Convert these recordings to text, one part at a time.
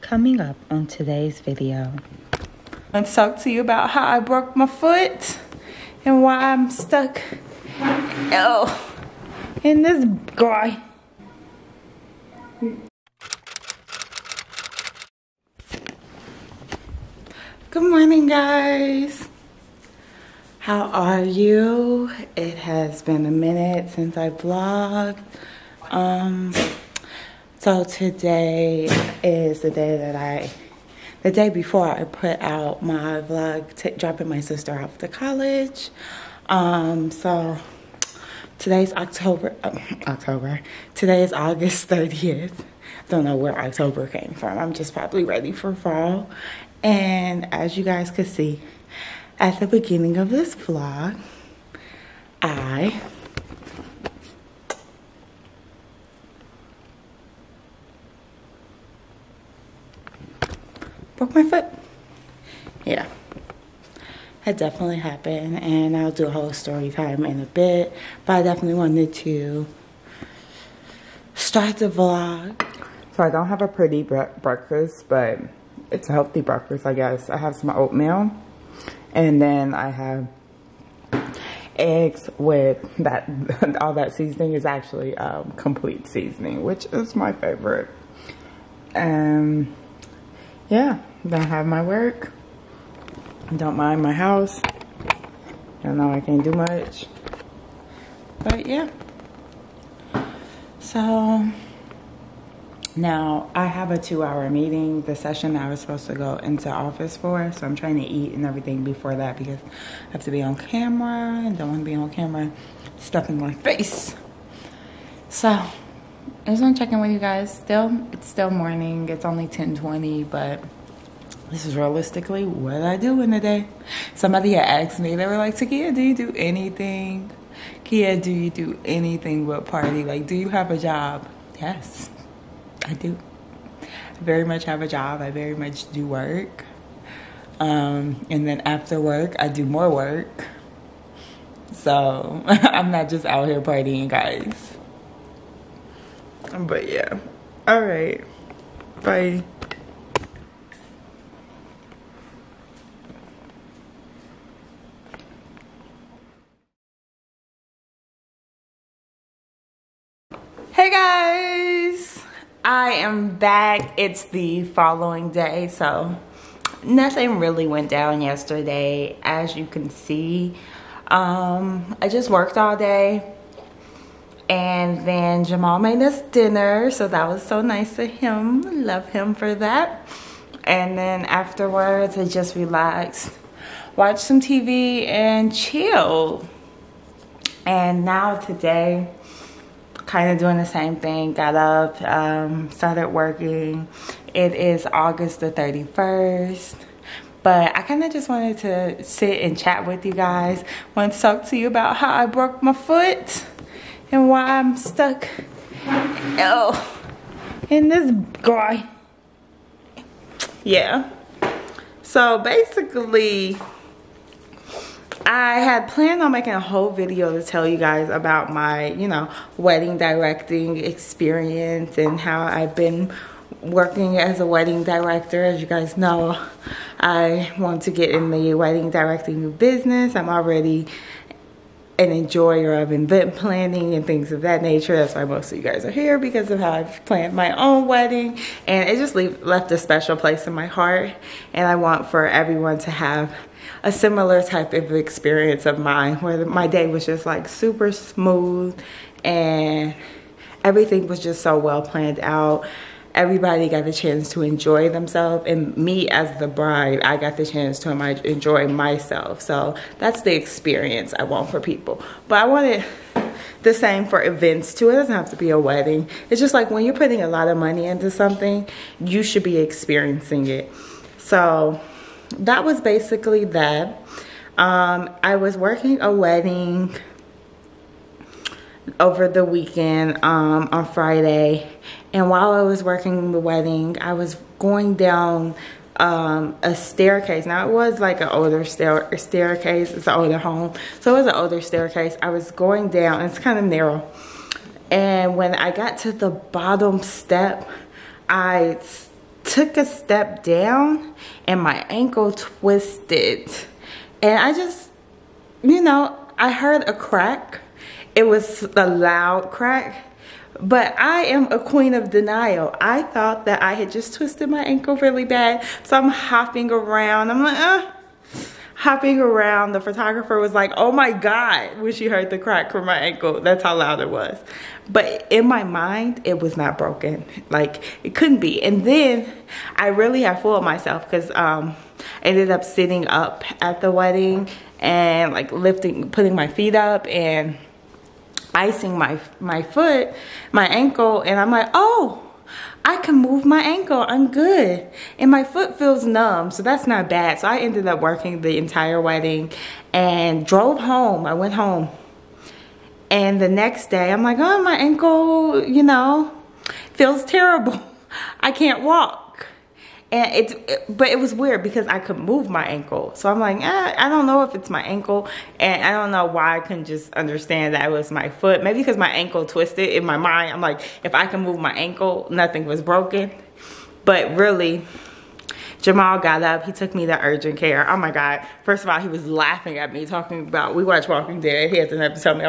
Coming up on today's video, I'm to talk to you about how I broke my foot and why I'm stuck in this guy. Good morning, guys. How are you? It has been a minute since I vlogged. So today is the day before I put out my vlog dropping my sister off to college. So today's Today is August 30th. Don't know where October came from. I'm just probably ready for fall. And as you guys could see at the beginning of this vlog, I broke my foot. Yeah, that definitely happened, and I'll do a whole story time in a bit, but I definitely wanted to start the vlog. So I don't have a pretty breakfast, but it's a healthy breakfast, I guess. I have some oatmeal, and then I have eggs with that. All that seasoning is actually complete seasoning, which is my favorite. Yeah, then I have my work. Don't mind my house. Don't know I can't do much, but yeah. So now I have a 2-hour meeting, the session that I was supposed to go into office for. So I'm trying to eat and everything before that because I have to be on camera and don't want to be on camera stuffing my face. So I just want to check in with you guys. It's still morning. It's only 10:20, but this is realistically what I do in a day. Somebody had asked me, they were like, Takia, do you do anything? Kia, do you do anything but party? Like, do you have a job? Yes, I do. I very much have a job. I very much do work. And then after work, I do more work. So I'm not just out here partying, guys. But yeah, all right, bye. Hey guys, I am back. It's the following day, so nothing really went down yesterday. As you can see, I just worked all day. And then Jamal made us dinner, so that was so nice of him. Love him for that. And then afterwards, I just relaxed, watched some TV, and chilled. And now today, kind of doing the same thing. Got up, started working. It is August the 31st. But I kind of just wanted to sit and chat with you guys. Want to talk to you about how I broke my foot and why I'm stuck in this guy. Yeah. So basically, I had planned on making a whole video to tell you guys about my, wedding directing experience and how I've been working as a wedding director. As you guys know, I want to get in the wedding directing business. I'm already an enjoyer of event planning and things of that nature. That's why most of you guys are here, because of how I've planned my own wedding, and it just left a special place in my heart. And I want for everyone to have a similar type of experience of mine, where my day was just like super smooth and everything was just so well planned out. Everybody got the chance to enjoy themselves, and me as the bride, I got the chance to enjoy myself. So that's the experience I want for people. But I want it the same for events too. It doesn't have to be a wedding. It's just like when you're putting a lot of money into something, you should be experiencing it. So that was basically that. I was working a wedding over the weekend on Friday, and while I was working the wedding, I was going down a staircase. Now it was like an older staircase. It's an older home, so it was an older staircase. I was going down, it's kind of narrow, and when I got to the bottom step, I took a step down and my ankle twisted. And I just, you know, I heard a crack. It was a loud crack. But I am a queen of denial. I thought that I had just twisted my ankle really bad. So I'm hopping around. I'm like, hopping around. The photographer was like, oh my God, when she heard the crack from my ankle. That's how loud it was. But in my mind, it was not broken. Like, it couldn't be. And then I really had fooled myself because I ended up sitting up at the wedding and like putting my feet up and icing my foot, my ankle, and I'm like, oh, I can move my ankle, I'm good. And my foot feels numb, so that's not bad. So I ended up working the entire wedding and drove home. I went home. And the next day, I'm like, oh, my ankle, you know, feels terrible. I can't walk. And but it was weird because I could move my ankle. So I'm like, I don't know if it's my ankle. And I don't know why I couldn't just understand that it was my foot. Maybe because my ankle twisted. In my mind, I'm like, if I can move my ankle, nothing was broken. But really, Jamal got up, he took me to urgent care. Oh my God. First of all, he was laughing at me, talking about, we watched Walking Dead. He had to tell me I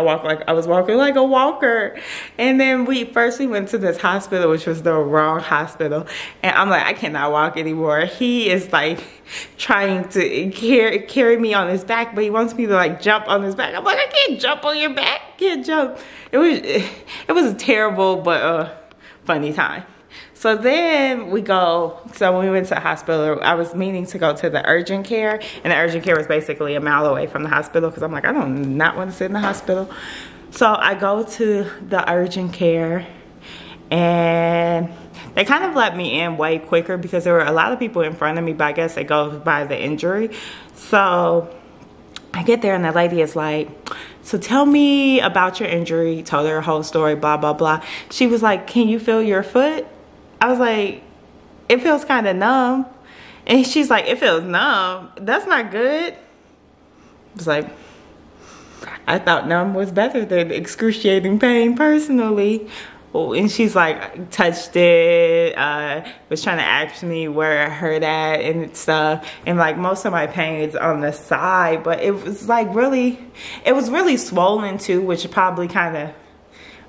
was walking like a walker. And then we went to this hospital, which was the wrong hospital. And I'm like, I cannot walk anymore. He is like trying to carry me on his back, but he wants me to like jump on his back. I'm like, I can't jump on your back, can't jump. It was a terrible, but funny time. So then so when we went to the hospital, I was meaning to go to the urgent care, and the urgent care was basically a mile away from the hospital because I'm like, I do not want to sit in the hospital. So I go to the urgent care, and they kind of let me in way quicker because there were a lot of people in front of me, but I guess it goes by the injury. So I get there and the lady is like, so tell me about your injury, told her her whole story, blah, blah, blah. She was like, can you feel your foot? I was like, it feels kind of numb. And she's like, it feels numb? That's not good. I was like, I thought numb was better than excruciating pain personally. And she's like, touched it, was trying to ask me where I hurt at and stuff. And like most of my pain is on the side, but it was like it was really swollen too, which probably kind of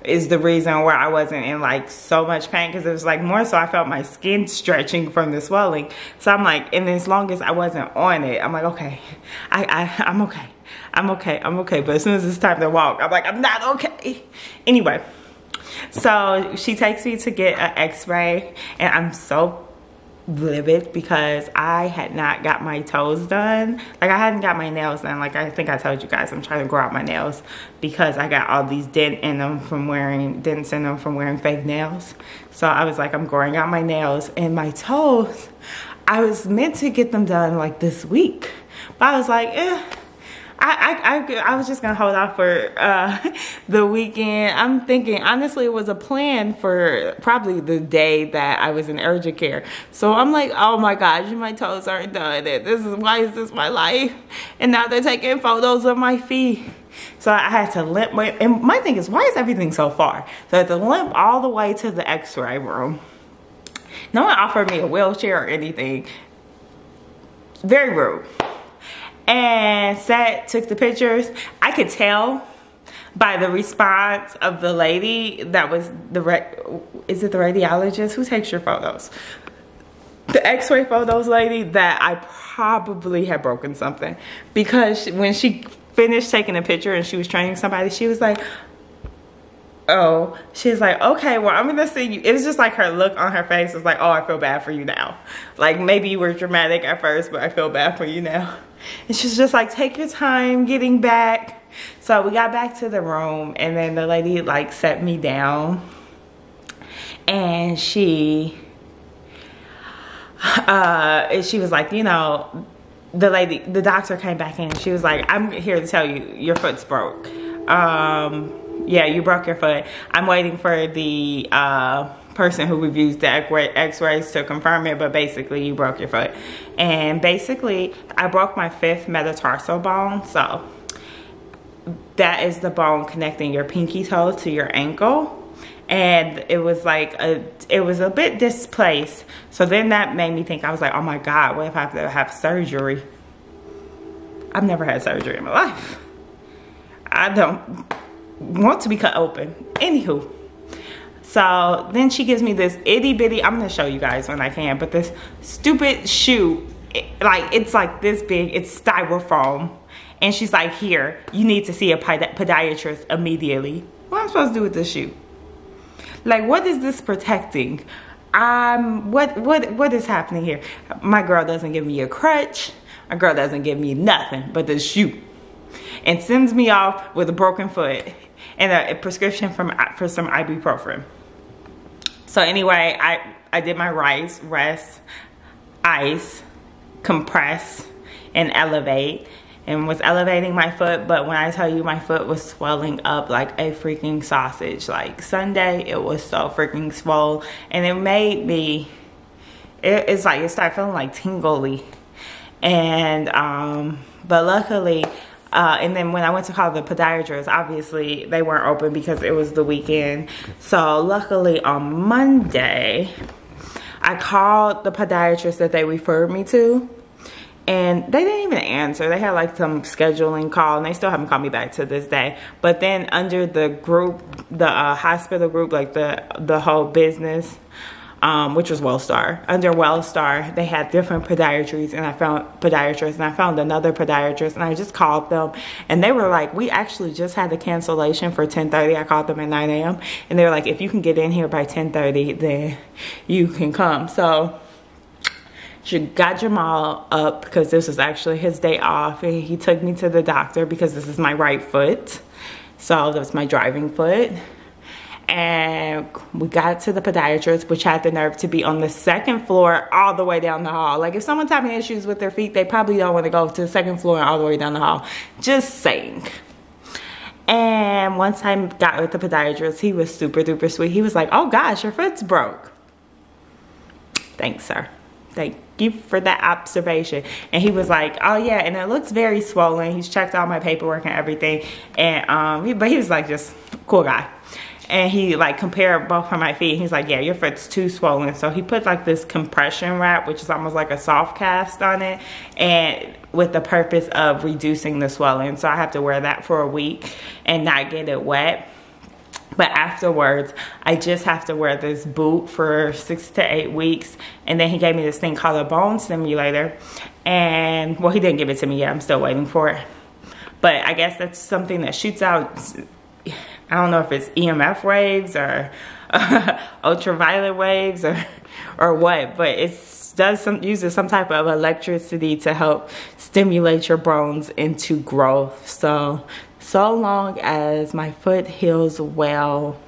is the reason where I wasn't in like so much pain, because it was like more so I felt my skin stretching from the swelling. So I'm like, and as long as I wasn't on it, I'm like, okay, I'm okay. I'm okay, I'm okay. But as soon as it's time to walk, I'm like, I'm not okay. Anyway, so she takes me to get an x-ray, and I'm so livid because I had not got my toes done. Like, I hadn't got my nails done. Like, I think I told you guys I'm trying to grow out my nails because I got all these dents in them from wearing fake nails. So I was like, I'm growing out my nails, and my toes, I was meant to get them done like this week, but I was like, I was just gonna hold off for the weekend. I'm thinking, honestly, it was a plan for probably the day that I was in urgent care. So I'm like, oh my gosh, my toes aren't done. Why is this my life? And now they're taking photos of my feet. So I had to limp. And my thing is, why is everything so far? So I had to limp all the way to the x-ray room. No one offered me a wheelchair or anything. Very rude. And took the pictures. I could tell by the response of the lady that was is it the radiologist? Who takes your photos? The x-ray photos lady, that I probably had broken something, because when she finished taking a picture and she was training somebody, she was like, oh, she's like, okay, well, I'm gonna see you. It was just like her look on her face was like, oh, I feel bad for you now. Like, maybe you were dramatic at first, but I feel bad for you now. And she's just like, take your time getting back. So we got back to the room, and then the lady like set me down, and she was like, you know, the doctor came back in, and she was like, I'm here to tell you your foot's broke. Yeah, you broke your foot. I'm waiting for the person who reviews the x-rays to confirm it, but basically you broke your foot. And basically I broke my 5th metatarsal bone. So that is the bone connecting your pinky toe to your ankle. and it was like it was a bit displaced. So then that made me think, I was like, oh my God, what if I have to have surgery? I've never had surgery in my life. I don't want to be cut open. Anywho, so then she gives me this itty bitty, I'm gonna show you guys when I can, but this stupid shoe, it's like this big, it's styrofoam. And she's like, here, you need to see a podiatrist immediately. What am I supposed to do with this shoe? Like, what is this protecting? What is happening here? My girl doesn't give me a crutch. My girl doesn't give me nothing but this shoe. And sends me off with a broken foot and a prescription for some ibuprofen. So anyway, I did my rest, ice, compress, and elevate. And was elevating my foot, but when I tell you my foot was swelling up like a freaking sausage. Like Sunday, it was so freaking swole, and it made me, it's like it started feeling like tingly. And but luckily, and then when I went to call the podiatrist, obviously they weren't open because it was the weekend. So luckily on Monday, I called the podiatrist that they referred me to. And they didn't even answer. They had like some scheduling call, and they still haven't called me back to this day. But then under the group, the hospital group, like the whole business, which was Wellstar. Under Wellstar, they had different podiatries, and I found podiatrists, and I found another podiatrist, and I just called them, and they were like, we actually just had the cancellation for 10:30. I called them at 9 a.m. and they were like, if you can get in here by 10:30, then you can come. So she got Jamal up because this was actually his day off, and he took me to the doctor because this is my right foot. So that's my driving foot. And we got to the podiatrist, which had the nerve to be on the second floor all the way down the hall. Like if someone's having issues with their feet, they probably don't want to go to the second floor and all the way down the hall. Just saying. And once I got with the podiatrist, he was super duper sweet. He was like, oh gosh, your foot's broke. Thanks, sir. Thank you for that observation. And he was like, oh yeah, and it looks very swollen. He's checked all my paperwork and everything. And but he was like just cool guy. And he like compared both of my feet. He's like, yeah, your foot's too swollen. So he put like this compression wrap, which is almost like a soft cast on it, and with the purpose of reducing the swelling. So I have to wear that for a week and not get it wet. But afterwards, I just have to wear this boot for 6 to 8 weeks. And then he gave me this thing called a bone stimulator. And, well, he didn't give it to me yet. I'm still waiting for it. But I guess that's something that shoots out, I don't know if it's EMF waves or ultraviolet waves or what. But it uses some type of electricity to help stimulate your bones into growth. So long as my foot heals well,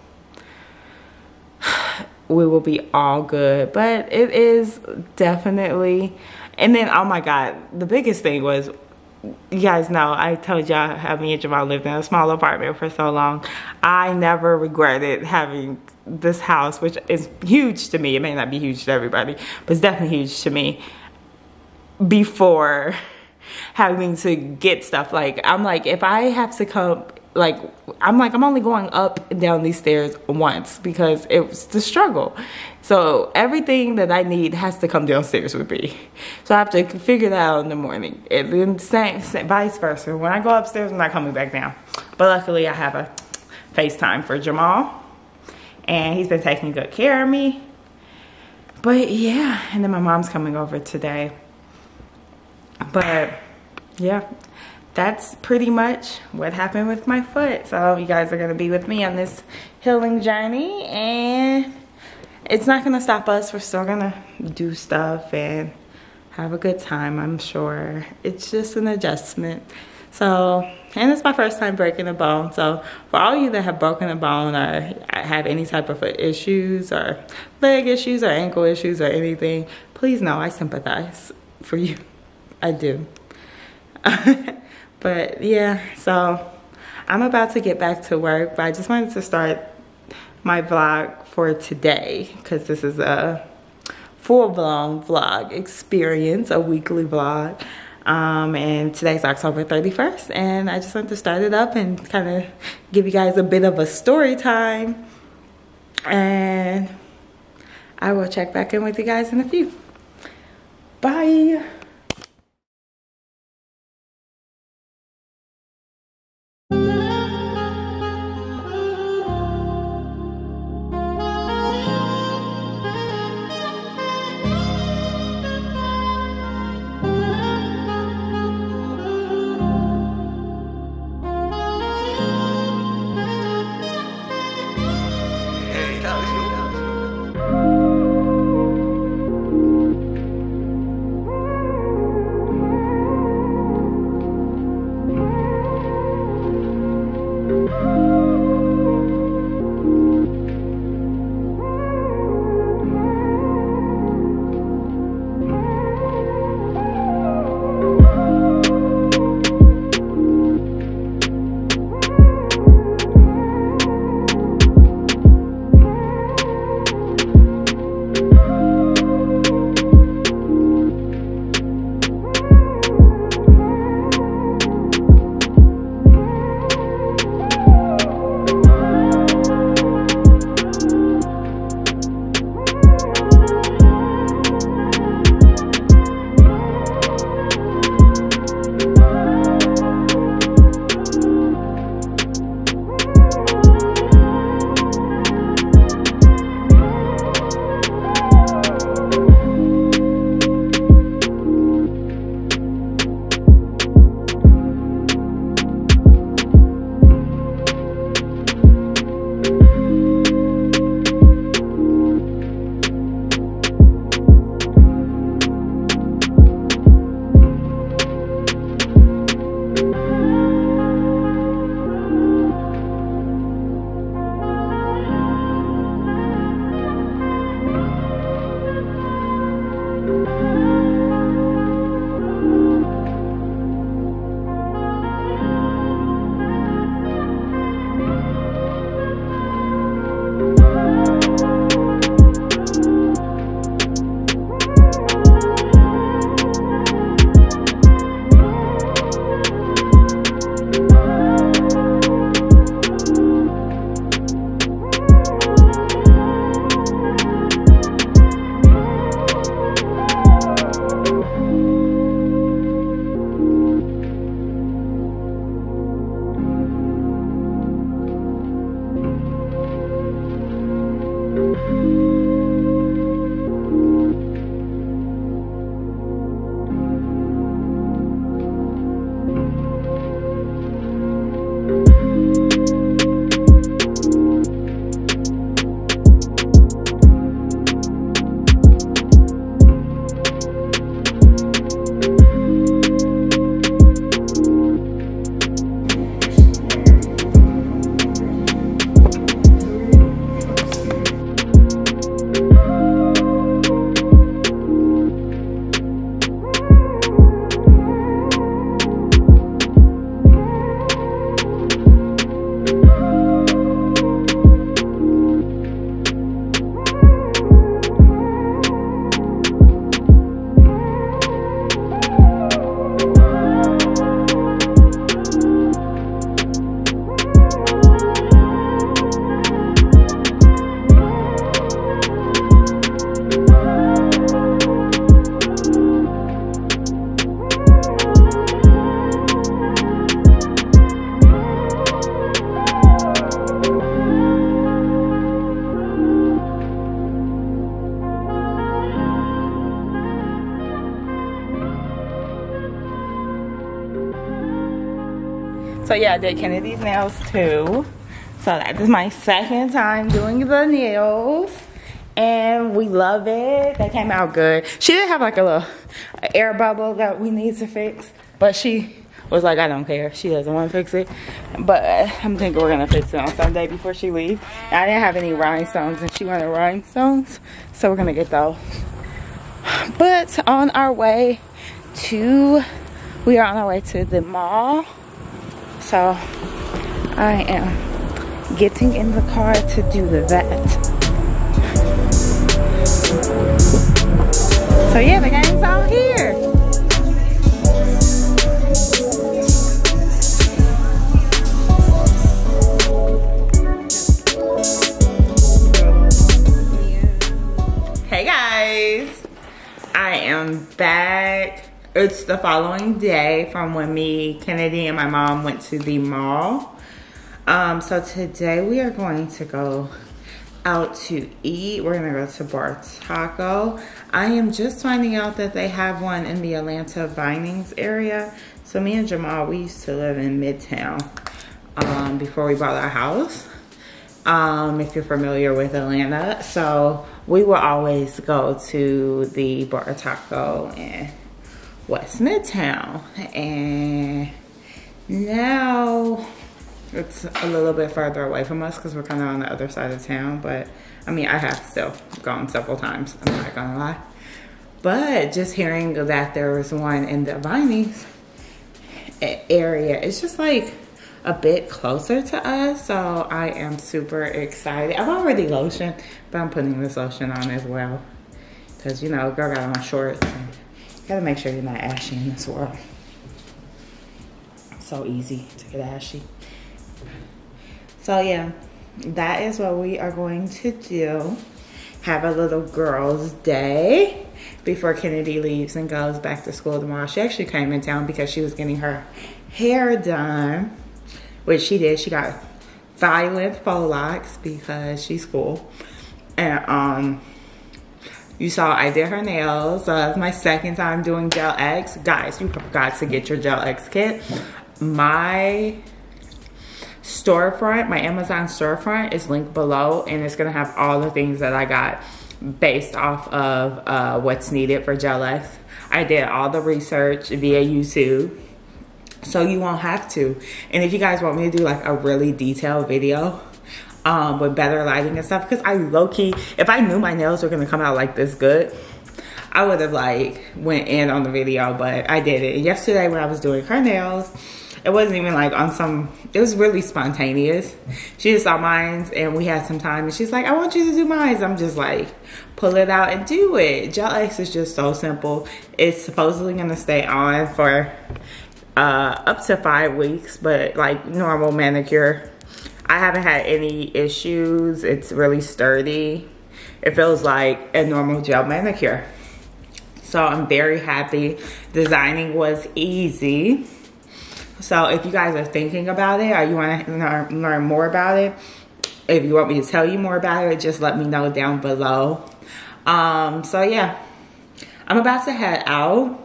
we will be all good. But it is definitely, and then oh my God, the biggest thing was, you guys know I told y'all how me and Jamal lived in a small apartment for so long. I never regretted having this house, which is huge to me. It may not be huge to everybody, but it's definitely huge to me, before having to get stuff. Like I'm like, if I have to come, like I'm only going up and down these stairs once because it was the struggle. So everything that I need has to come downstairs with me. So I have to figure that out in the morning. And then same vice versa. When I go upstairs, I'm not coming back down. But luckily I have a FaceTime for Jamal, and he's been taking good care of me. But yeah, and then my mom's coming over today. But yeah, that's pretty much what happened with my foot. So you guys are going to be with me on this healing journey, and it's not going to stop us. We're still going to do stuff and have a good time, I'm sure. It's just an adjustment. So, and it's my first time breaking a bone. So for all you that have broken a bone or have any type of foot issues or leg issues or ankle issues or anything, please know I sympathize for you. I do. But yeah, so I'm about to get back to work, but I just wanted to start my vlog for today because this is a full-blown vlog experience, a weekly vlog. And today's October 31st, and I just wanted to start it up and kind of give you guys a bit of a story time And I will check back in with you guys in a few. Bye. So yeah, I did Kennedy's nails too. So that is my second time doing the nails. And we love it. They came out good. She did have like a little air bubble that we need to fix. But she was like, I don't care. She doesn't want to fix it. But I'm thinking we're going to fix it on Sunday before she leaves. And I didn't have any rhinestones and she wanted rhinestones. So we're going to get those. But on our way to, we are on our way to the mall. So I am getting in the car to do that. So yeah, the gang's all here. am back. It's the following day from when me, Kennedy, and my mom went to the mall. So today we are going to go out to eat. We're gonna go to Bar Taco. I am just finding out that they have one in the Atlanta Vinings area. So me and Jamal, we used to live in Midtown before we bought our house. If you're familiar with Atlanta. So we will always go to the Bar Taco in West Midtown. And now it's a little bit further away from us because we're kind of on the other side of town. But I mean, I have still gone several times, I'm not gonna lie. But just hearing that there was one in the Vinings area, it's just like a bit closer to us. So I am super excited. I've already lotioned, but I'm putting this lotion on as well. Because, you know, girl got on shorts. And you gotta make sure you're not ashy in this world. It's so easy to get ashy. So yeah, that is what we are going to do. Have a little girls' day before Kennedy leaves and goes back to school tomorrow. She actually came in town because she was getting her hair done, which she did. She got violent faux locks because she's cool. And you saw I did her nails. It's my second time doing Gel X. Guys, you forgot to get your Gel X kit. My storefront, my Amazon storefront is linked below, and it's gonna have all the things that I got based off of what's needed for Gel X. I did all the research via YouTube, so you won't have to. And if you guys want me to do like a really detailed video with better lighting and stuff, because I low-key, if I knew my nails were gonna come out like this good, I would have like went in on the video, but I did it. Yesterday when I was doing her nails, it wasn't even like on some, it was really spontaneous. She just saw mine and we had some time and she's like, I want you to do mine. I'm just like, pull it out and do it. Gel X is just so simple. It's supposedly gonna stay on for up to 5 weeks, but like normal manicure, I haven't had any issues. It's really sturdy. It feels like a normal gel manicure. So I'm very happy. Designing was easy. So if you guys are thinking about it or you want to learn more about it, if you want me to tell you more about it, just let me know down below. So yeah, I'm about to head out.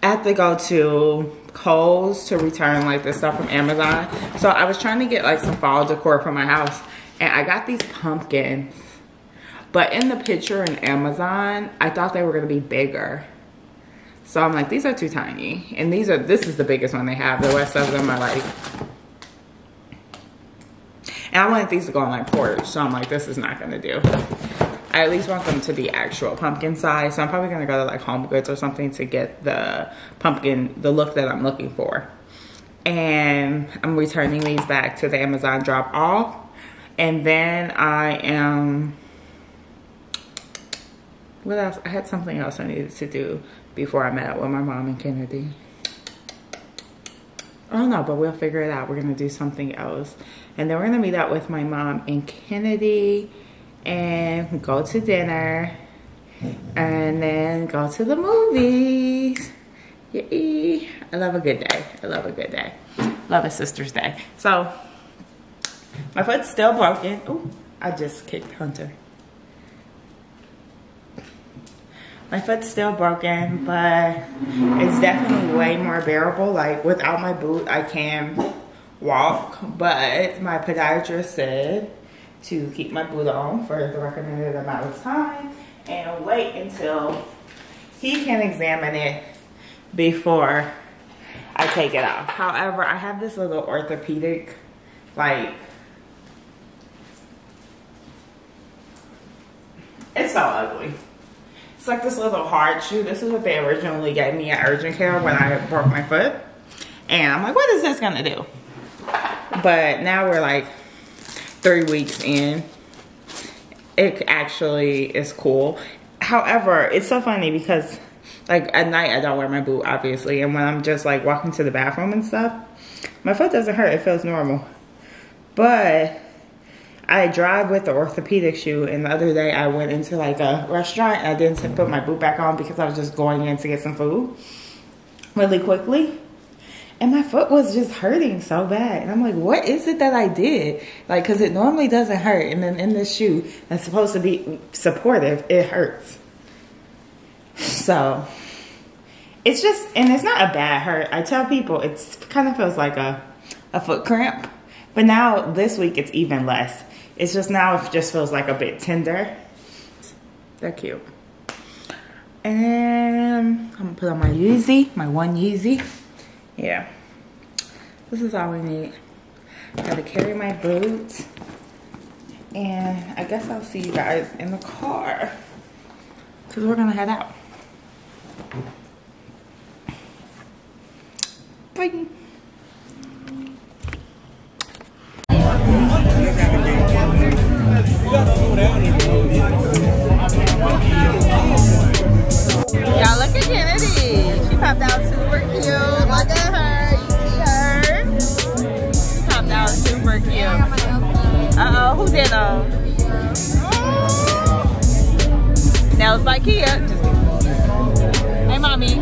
I have to go to Kohl's to return like the stuff from Amazon. So I was trying to get like some fall decor for my house, and I got these pumpkins. But in the picture in Amazon, I thought they were gonna be bigger. So I'm like, these are too tiny. And this is the biggest one they have. The rest of them are like, and I wanted these to go on my porch. So I'm like, this is not gonna do. I at least want them to be actual pumpkin size. So I'm probably gonna go to like Home Goods or something to get the pumpkin, the look that I'm looking for. And I'm returning these back to the Amazon drop off. And then I am, what else? I had something else I needed to do before I met up with my mom and Kennedy. I don't know, but we'll figure it out. We're gonna do something else. And then we're gonna meet up with my mom and Kennedy and go to dinner and then go to the movies. Yay. I love a good day. I love a good day. Love a sister's day. So, my foot's still broken. Ooh, I just kicked Hunter. My foot's still broken, but it's definitely way more bearable. Like without my boot, I can walk, but my podiatrist said to keep my boot on for the recommended amount of time and wait until he can examine it before I take it off. However, I have this little orthopedic, like, it's so ugly. It's like this little hard shoe. This is what they originally gave me at urgent care when I broke my foot. And I'm like, what is this gonna do? But now we're like 3 weeks in. It actually is cool. However, it's so funny because like at night I don't wear my boot, obviously. And when I'm just like walking to the bathroom and stuff, my foot doesn't hurt. It feels normal. But I drive with the orthopedic shoe, and the other day I went into like a restaurant and I didn't put my boot back on because I was just going in to get some food really quickly. And my foot was just hurting so bad. And I'm like, what is it that I did? Like, because it normally doesn't hurt. And then in this shoe that's supposed to be supportive, it hurts. So it's just, and it's not a bad hurt. I tell people it kind of feels like a foot cramp. But now this week it's even less. It's just now it just feels like a bit tender. They're cute. And I'm gonna put on my Yeezy, my one Yeezy. Yeah, this is all we need. Gotta carry my boots. And I guess I'll see you guys in the car, because we're gonna head out. Bye. Y'all look at Kennedy. She popped out super cute. Look at her. You see her? She popped out super cute. Uh-oh, who did them? Nails by Kia. Hey, mommy.